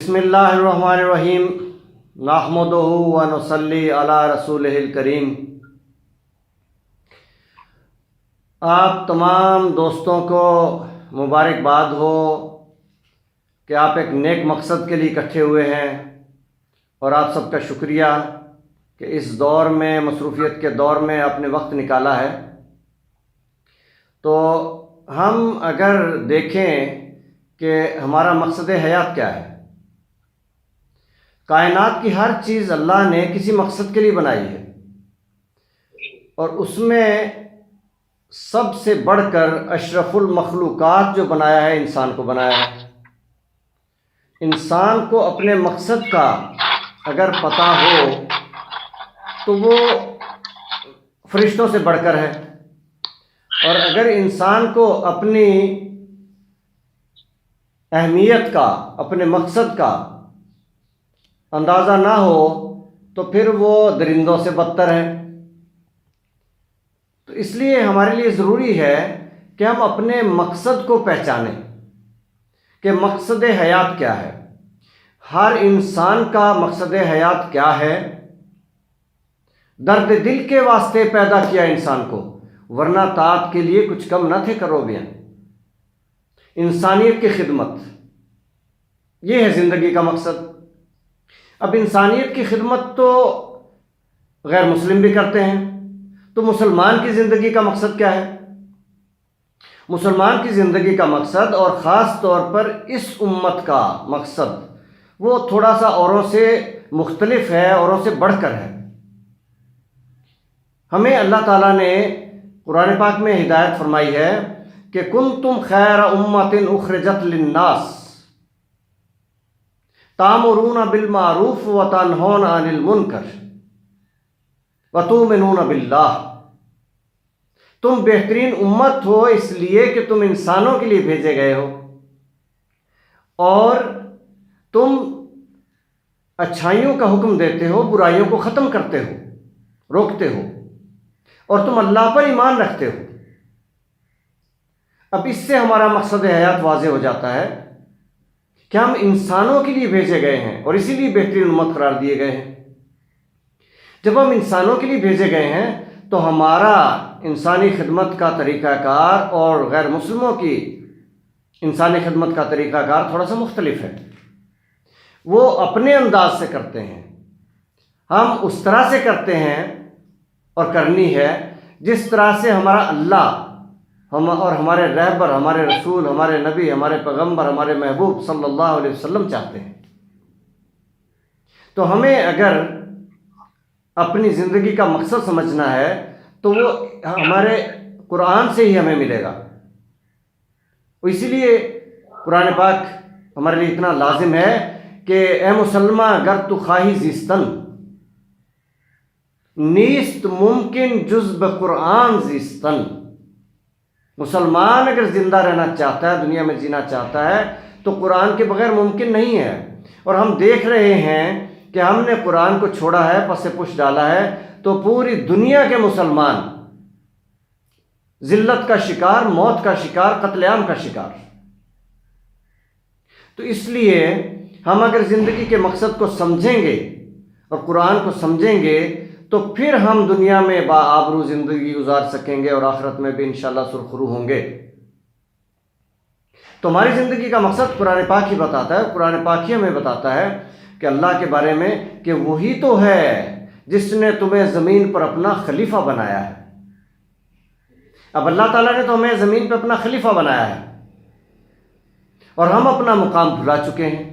بسم اللہ الرحمن الرحیم نحمدہ و نصلی علی رسولہ الکریم۔ آپ تمام دوستوں کو مبارکباد ہو کہ آپ ایک نیک مقصد کے لیے اکٹھے ہوئے ہیں، اور آپ سب کا شکریہ کہ اس دور میں، مصروفیت کے دور میں آپ نے وقت نکالا ہے۔ تو ہم اگر دیکھیں کہ ہمارا مقصد حیات کیا ہے، کائنات کی ہر چیز اللہ نے کسی مقصد کے لیے بنائی ہے، اور اس میں سب سے بڑھ کر اشرف المخلوقات جو بنایا ہے، انسان کو بنایا ہے۔ انسان کو اپنے مقصد کا اگر پتہ ہو تو وہ فرشتوں سے بڑھ کر ہے، اور اگر انسان کو اپنی اہمیت کا، اپنے مقصد کا اندازہ نہ ہو تو پھر وہ درندوں سے بدتر ہے۔ تو اس لیے ہمارے لیے ضروری ہے کہ ہم اپنے مقصد کو پہچانیں کہ مقصد حیات کیا ہے، ہر انسان کا مقصد حیات کیا ہے۔ درد دل کے واسطے پیدا کیا انسان کو، ورنہ طاعت کے لیے کچھ کم نہ تھے کروبیاں۔ انسانیت کی خدمت، یہ ہے زندگی کا مقصد۔ اب انسانیت کی خدمت تو غیر مسلم بھی کرتے ہیں، تو مسلمان کی زندگی کا مقصد کیا ہے؟ مسلمان کی زندگی کا مقصد، اور خاص طور پر اس امت کا مقصد، وہ تھوڑا سا اوروں سے مختلف ہے، اوروں سے بڑھ کر ہے۔ ہمیں اللہ تعالیٰ نے قرآن پاک میں ہدایت فرمائی ہے کہ کنتم خیر امۃ اخرجت للناس تأمرون بالمعروف وتنہون عن المنکر وتؤمنون باللہ۔ تم بہترین امت ہو اس لیے کہ تم انسانوں کے لیے بھیجے گئے ہو، اور تم اچھائیوں کا حکم دیتے ہو، برائیوں کو ختم کرتے ہو، روکتے ہو، اور تم اللہ پر ایمان رکھتے ہو۔ اب اس سے ہمارا مقصد حیات واضح ہو جاتا ہے کہ ہم انسانوں کے لیے بھیجے گئے ہیں، اور اسی لیے بہترین امت قرار دیے گئے ہیں۔ جب ہم انسانوں کے لیے بھیجے گئے ہیں تو ہمارا انسانی خدمت کا طریقہ کار اور غیر مسلموں کی انسانی خدمت کا طریقہ کار تھوڑا سا مختلف ہے۔ وہ اپنے انداز سے کرتے ہیں، ہم اس طرح سے کرتے ہیں، اور کرنی ہے جس طرح سے ہمارا اللہ اور ہمارے رہبر، ہمارے رسول، ہمارے نبی، ہمارے پیغمبر، ہمارے محبوب صلی اللہ علیہ وسلم چاہتے ہیں۔ تو ہمیں اگر اپنی زندگی کا مقصد سمجھنا ہے تو وہ ہمارے قرآن سے ہی ہمیں ملے گا۔ اسی لیے قرآن پاک ہمارے لیے اتنا لازم ہے کہ اے مسلمہ گر تو خواہی زیستن، نیست ممکن جز بقرآن زیستن۔ مسلمان اگر زندہ رہنا چاہتا ہے، دنیا میں جینا چاہتا ہے، تو قرآن کے بغیر ممکن نہیں ہے۔ اور ہم دیکھ رہے ہیں کہ ہم نے قرآن کو چھوڑا ہے، پس پش ڈالا ہے، تو پوری دنیا کے مسلمان ذلت کا شکار، موت کا شکار، قتل عام کا شکار۔ تو اس لیے ہم اگر زندگی کے مقصد کو سمجھیں گے اور قرآن کو سمجھیں گے تو پھر ہم دنیا میں باآبرو زندگی گزار سکیں گے، اور آخرت میں بھی انشاءاللہ سرخرو ہوں گے۔ تو ہماری زندگی کا مقصد قرآن پاک ہی بتاتا ہے، قرآن پاک ہی ہمیں بتاتا ہے کہ اللہ کے بارے میں کہ وہی تو ہے جس نے تمہیں زمین پر اپنا خلیفہ بنایا ہے۔ اب اللہ تعالیٰ نے تو ہمیں زمین پہ اپنا خلیفہ بنایا ہے، اور ہم اپنا مقام بھلا چکے ہیں،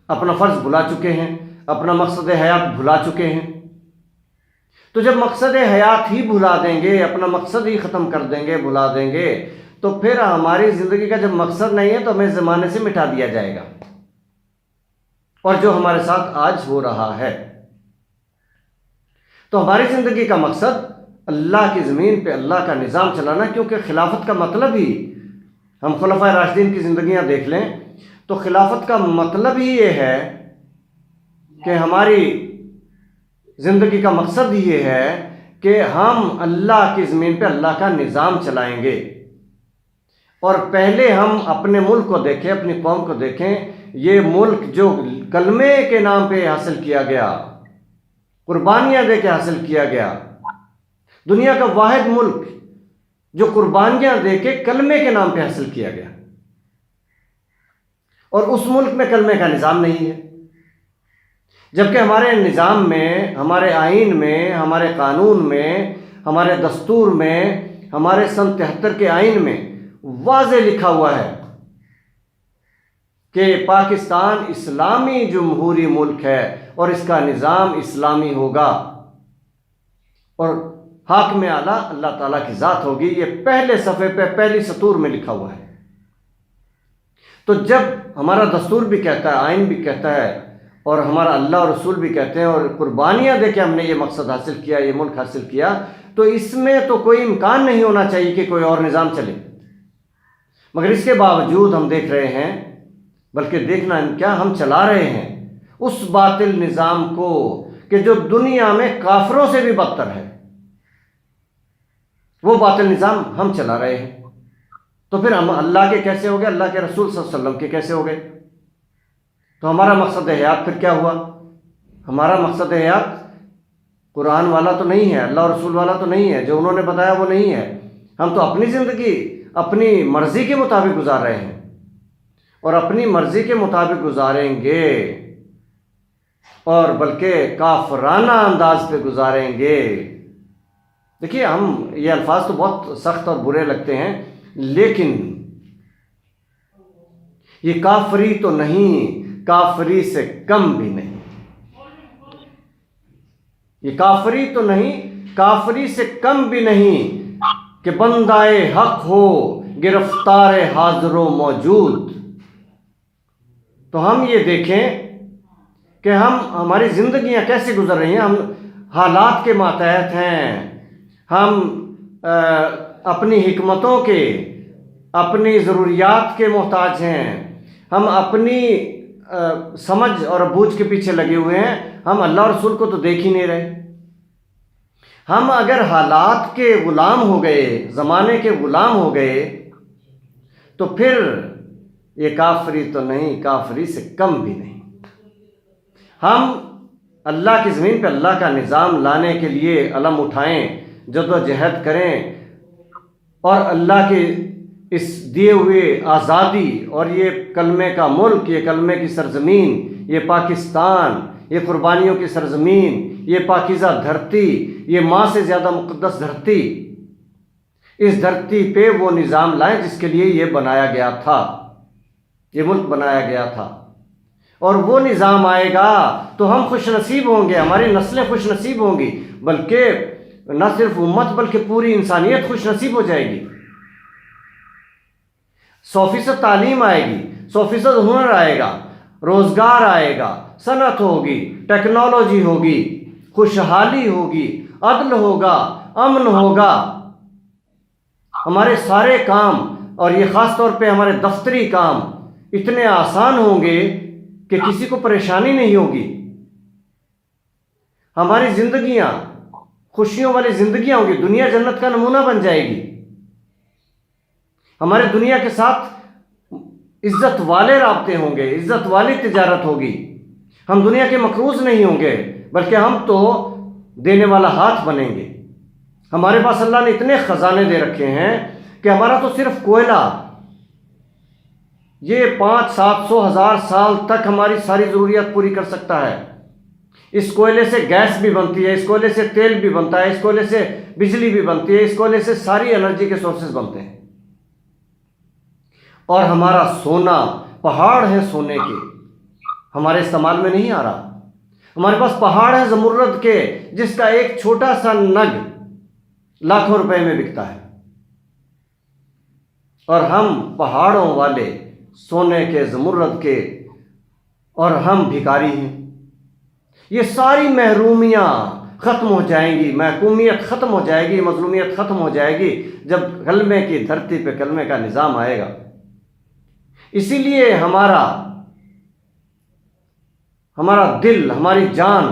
اپنا فرض بھلا چکے ہیں، اپنا مقصد حیات بھلا چکے ہیں۔ تو جب مقصد حیات ہی بھلا دیں گے، اپنا مقصد ہی ختم کر دیں گے، بھلا دیں گے، تو پھر ہماری زندگی کا جب مقصد نہیں ہے تو ہمیں زمانے سے مٹا دیا جائے گا، اور جو ہمارے ساتھ آج ہو رہا ہے۔ تو ہماری زندگی کا مقصد اللہ کی زمین پہ اللہ کا نظام چلانا، کیونکہ خلافت کا مطلب ہی، ہم خلفائے راشدین کی زندگیاں دیکھ لیں تو خلافت کا مطلب ہی یہ ہے کہ ہماری زندگی کا مقصد یہ ہے کہ ہم اللہ کی زمین پہ اللہ کا نظام چلائیں گے، اور پہلے ہم اپنے ملک کو دیکھیں، اپنی قوم کو دیکھیں یہ ملک جو کلمے کے نام پہ حاصل کیا گیا، قربانیاں دے کے حاصل کیا گیا، دنیا کا واحد ملک جو قربانیاں دے کے کلمے کے نام پہ حاصل کیا گیا، اور اس ملک میں کلمے کا نظام نہیں ہے، جبکہ ہمارے نظام میں، ہمارے آئین میں، ہمارے قانون میں، ہمارے دستور میں، ہمارے سن 73 کے آئین میں واضح لکھا ہوا ہے کہ پاکستان اسلامی جمہوری ملک ہے اور اس کا نظام اسلامی ہوگا اور حاکم اعلیٰ اللہ تعالیٰ کی ذات ہوگی۔ یہ پہلے صفحے پہ پہلی سطور میں لکھا ہوا ہے۔ تو جب ہمارا دستور بھی کہتا ہے، آئین بھی کہتا ہے، اور ہمارا اللہ اور رسول بھی کہتے ہیں، اور قربانیاں دے کے ہم نے یہ مقصد حاصل کیا، یہ ملک حاصل کیا، تو اس میں تو کوئی امکان نہیں ہونا چاہیے کہ کوئی اور نظام چلے، مگر اس کے باوجود ہم دیکھ رہے ہیں، بلکہ دیکھنا کیا، ہم چلا رہے ہیں اس باطل نظام کو کہ جو دنیا میں کافروں سے بھی بدتر ہے، وہ باطل نظام ہم چلا رہے ہیں۔ تو پھر ہم اللہ کے کیسے ہو گئے، اللہ کے رسول صلی اللہ علیہ وسلم کے کیسے ہو گئے؟ تو ہمارا مقصد حیات پھر کیا ہوا؟ ہمارا مقصد حیات قرآن والا تو نہیں ہے، اللہ اور رسول والا تو نہیں ہے، جو انہوں نے بتایا وہ نہیں ہے۔ ہم تو اپنی زندگی اپنی مرضی کے مطابق گزار رہے ہیں، اور اپنی مرضی کے مطابق گزاریں گے، اور بلکہ کافرانہ انداز پہ گزاریں گے۔ دیکھیے، ہم یہ الفاظ تو بہت سخت اور برے لگتے ہیں، لیکن یہ کافری تو نہیں، کافری سے کم بھی نہیں۔ یہ کافری تو نہیں، کافری سے کم بھی نہیں کہ بندہ حق ہو گرفتار حاضر و موجود۔ تو ہم یہ دیکھیں کہ ہماری زندگیاں کیسے گزر رہی ہیں۔ ہم حالات کے ماتحت ہیں، ہم اپنی حکمتوں کے، اپنی ضروریات کے محتاج ہیں، ہم اپنی سمجھ اور بوجھ کے پیچھے لگے ہوئے ہیں، ہم اللہ اور رسول کو تو دیکھ ہی نہیں رہے۔ ہم اگر حالات کے غلام ہو گئے، زمانے کے غلام ہو گئے، تو پھر یہ کافری تو نہیں، کافری سے کم بھی نہیں۔ ہم اللہ کی زمین پہ اللہ کا نظام لانے کے لیے علم اٹھائیں، جدوجہد کریں، اور اللہ کے اس دیے ہوئے آزادی اور یہ کلمے کا ملک، یہ کلمے کی سرزمین، یہ پاکستان، یہ قربانیوں کی سرزمین، یہ پاکیزہ دھرتی، یہ ماں سے زیادہ مقدس دھرتی، اس دھرتی پہ وہ نظام لائیں جس کے لیے یہ بنایا گیا تھا، یہ ملک بنایا گیا تھا۔ اور وہ نظام آئے گا تو ہم خوش نصیب ہوں گے، ہماری نسلیں خوش نصیب ہوں گی، بلکہ نہ صرف امت بلکہ پوری انسانیت خوش نصیب ہو جائے گی۔ 100% تعلیم آئے گی، 100% ہنر آئے گا، روزگار آئے گا، صنعت ہوگی، ٹیکنالوجی ہوگی، خوشحالی ہوگی، عدل ہوگا، امن ہوگا۔ ہمارے سارے کام، اور یہ خاص طور پہ ہمارے دفتری کام اتنے آسان ہوں گے کہ کسی کو پریشانی نہیں ہوگی۔ ہماری زندگیاں خوشیوں والی زندگیاں ہوں گی، دنیا جنت کا نمونہ بن جائے گی۔ ہمارے دنیا کے ساتھ عزت والے رابطے ہوں گے، عزت والی تجارت ہوگی۔ ہم دنیا کے مقروض نہیں ہوں گے، بلکہ ہم تو دینے والا ہاتھ بنیں گے۔ ہمارے پاس اللہ نے اتنے خزانے دے رکھے ہیں کہ ہمارا تو صرف کوئلہ یہ 500، 700، 1000 سال تک ہماری ساری ضروریات پوری کر سکتا ہے۔ اس کوئلے سے گیس بھی بنتی ہے، اس کوئلے سے تیل بھی بنتا ہے، اس کوئلے سے بجلی بھی بنتی ہے، اس کوئلے سے ساری انرجی کے سورسز بنتے ہیں۔ اور ہمارا سونا، پہاڑ ہیں سونے کے، ہمارے استعمال میں نہیں آ رہا۔ ہمارے پاس پہاڑ ہے زمرد کے، جس کا ایک چھوٹا سا نگ لاکھوں روپے میں بکتا ہے، اور ہم پہاڑوں والے، سونے کے، زمرد کے، اور ہم بھکاری ہیں۔ یہ ساری محرومیاں ختم ہو جائیں گی، محکومیت ختم ہو جائے گی، مظلومیت ختم ہو جائے گی جب کلمے کی دھرتی پہ کلمے کا نظام آئے گا۔ اسی لیے ہمارا دل، ہماری جان،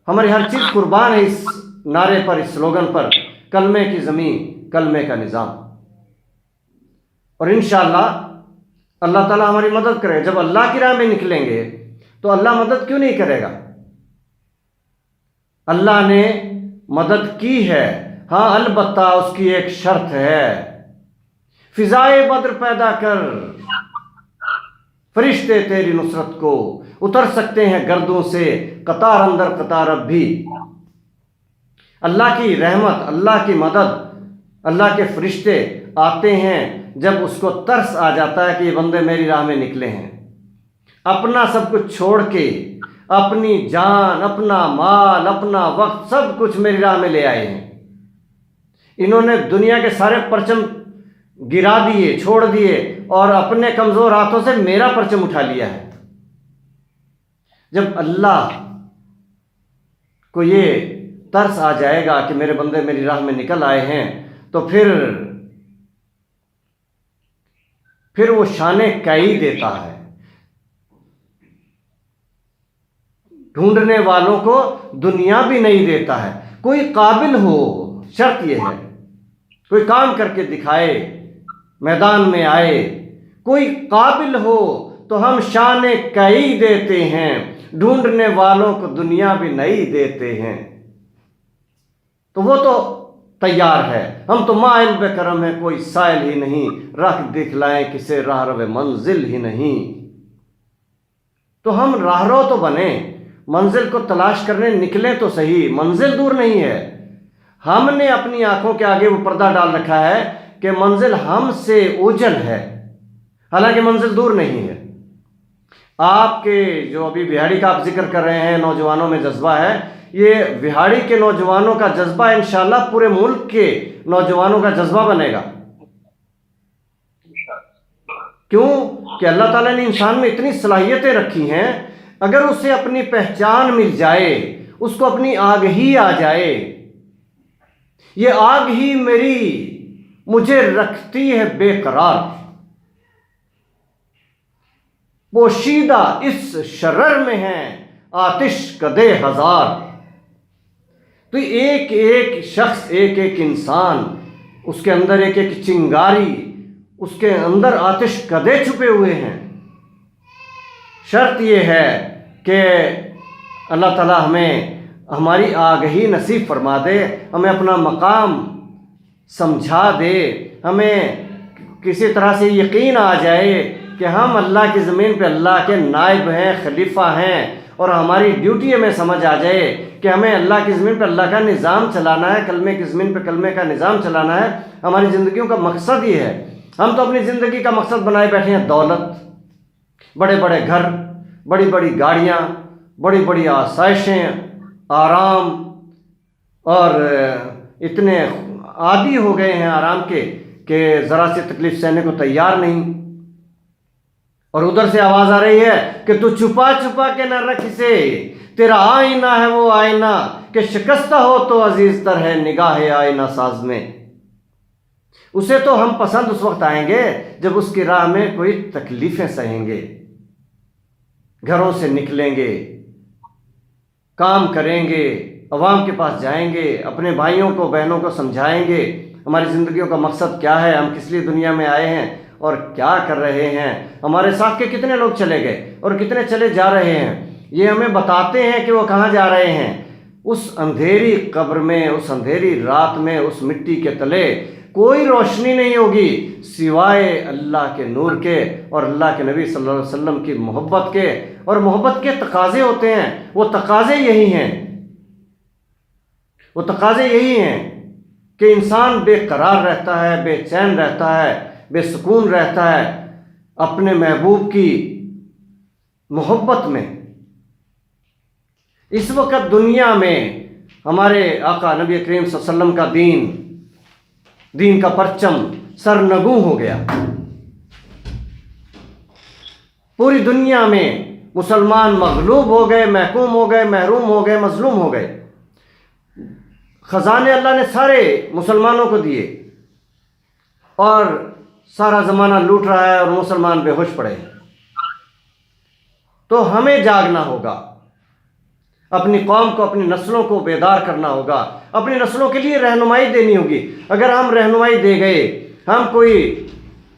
ہماری ہر چیز قربان ہے اس نعرے پر، اس سلوگن پر، کلمے کی زمین، کلمے کا نظام۔ اور انشاءاللہ اللہ تعالیٰ ہماری مدد کرے. جب اللہ کی راہ میں نکلیں گے تو اللہ مدد کیوں نہیں کرے گا؟ اللہ نے مدد کی ہے، ہاں البتہ اس کی ایک شرط ہے. فضائے بدر پیدا کر، فرشتے تیری نصرت کو اتر سکتے ہیں گردوں سے، قطار اندر قطار اب بھی. اللہ کی رحمت، اللہ کی مدد، اللہ کے فرشتے آتے ہیں جب اس کو ترس آ جاتا ہے کہ یہ بندے میری راہ میں نکلے ہیں، اپنا سب کچھ چھوڑ کے، اپنی جان، اپنا مال، اپنا وقت، سب کچھ میری راہ میں لے آئے ہیں. انہوں نے دنیا کے سارے پرچم گرا دیے، چھوڑ دیے، اور اپنے کمزور ہاتھوں سے میرا پرچم اٹھا لیا ہے. جب اللہ کو یہ ترس آ جائے گا کہ میرے بندے میری راہ میں نکل آئے ہیں، تو پھر وہ شان کئی دیتا ہے. ڈھونڈنے والوں کو دنیا بھی نہیں دیتا ہے. کوئی قابل ہو، شرط یہ ہے کوئی کام کر کے دکھائے، میدان میں آئے، کوئی قابل ہو تو ہم شان کئی دیتے ہیں. ڈھونڈنے والوں کو دنیا بھی نہیں دیتے ہیں. تو وہ تو تیار ہے، ہم تو مائل بے کرم ہیں، کوئی سائل ہی نہیں، رکھ دکھلائیں کسے راہ رو منزل ہی نہیں. تو ہم راہ رو تو بنیں، منزل کو تلاش کرنے نکلیں تو صحیح. منزل دور نہیں ہے، ہم نے اپنی آنکھوں کے آگے وہ پردہ ڈال رکھا ہے کہ منزل ہم سے اوجھل ہے، حالانکہ منزل دور نہیں ہے. آپ کے جو ابھی بہاڑی کا آپ ذکر کر رہے ہیں، نوجوانوں میں جذبہ ہے، یہ بہاڑی کے نوجوانوں کا جذبہ انشاءاللہ پورے ملک کے نوجوانوں کا جذبہ بنے گا. کیوں کہ اللہ تعالیٰ نے انسان میں اتنی صلاحیتیں رکھی ہیں، اگر اسے اپنی پہچان مل جائے، اس کو اپنی آگہی آ جائے، یہ آگ ہی میری مجھے رکھتی ہے بے قرار، پوشیدہ اس شرر میں ہے آتش کدے ہزار. تو ایک ایک شخص، ایک ایک انسان، اس کے اندر ایک ایک چنگاری، اس کے اندر آتش کدے چھپے ہوئے ہیں. شرط یہ ہے کہ اللہ تعالیٰ ہمیں ہماری آگہی نصیب فرما دے، ہمیں اپنا مقام سمجھا دے، ہمیں کسی طرح سے یقین آ جائے کہ ہم اللہ کی زمین پہ اللہ کے نائب ہیں، خلیفہ ہیں، اور ہماری ڈیوٹی ہمیں سمجھ آ جائے کہ ہمیں اللہ کی زمین پہ اللہ کا نظام چلانا ہے، کلمے کی زمین پہ کلمے کا نظام چلانا ہے. ہماری زندگیوں کا مقصد یہ ہے. ہم تو اپنی زندگی کا مقصد بنائے بیٹھے ہیں دولت، بڑے بڑے گھر، بڑی بڑی گاڑیاں، بڑی بڑی آسائشیں، آرام، اور اتنے عادی ہو گئے ہیں آرام کے کہ ذرا سی تکلیف سہنے کو تیار نہیں. اور ادھر سے آواز آ رہی ہے کہ تو چھپا چھپا کے نہ رکھ اسے، تیرا آئینہ ہے وہ آئینہ کہ شکستہ ہو تو عزیز تر ہے نگاہ آئینہ ساز میں. اسے تو ہم پسند اس وقت آئیں گے جب اس کی راہ میں کوئی تکلیفیں سہیں گے، گھروں سے نکلیں گے، کام کریں گے، عوام کے پاس جائیں گے، اپنے بھائیوں کو بہنوں کو سمجھائیں گے ہماری زندگیوں کا مقصد کیا ہے، ہم کس لیے دنیا میں آئے ہیں اور کیا کر رہے ہیں. ہمارے ساتھ کے کتنے لوگ چلے گئے اور کتنے چلے جا رہے ہیں، یہ ہمیں بتاتے ہیں کہ وہ کہاں جا رہے ہیں. اس اندھیری قبر میں، اس اندھیری رات میں، اس مٹی کے تلے کوئی روشنی نہیں ہوگی سوائے اللہ کے نور کے اور اللہ کے نبی صلی اللہ علیہ وسلم کی محبت کے. اور محبت کے تقاضے ہوتے ہیں، وہ تقاضے یہی ہیں، وہ تقاضے یہی ہیں کہ انسان بے قرار رہتا ہے، بے چین رہتا ہے، بے سکون رہتا ہے اپنے محبوب کی محبت میں. اس وقت دنیا میں ہمارے آقا نبی کریم صلی اللہ علیہ وسلم کا دین کا پرچم سرنگوں ہو گیا. پوری دنیا میں مسلمان مغلوب ہو گئے، محکوم ہو گئے، محروم ہو گئے، مظلوم ہو گئے. خزانے اللہ نے سارے مسلمانوں کو دیے اور سارا زمانہ لوٹ رہا ہے اور مسلمان بے ہوش پڑے ہیں. تو ہمیں جاگنا ہوگا، اپنی قوم کو، اپنی نسلوں کو بیدار کرنا ہوگا، اپنی نسلوں کے لیے رہنمائی دینی ہوگی. اگر ہم رہنمائی دے گئے، ہم کوئی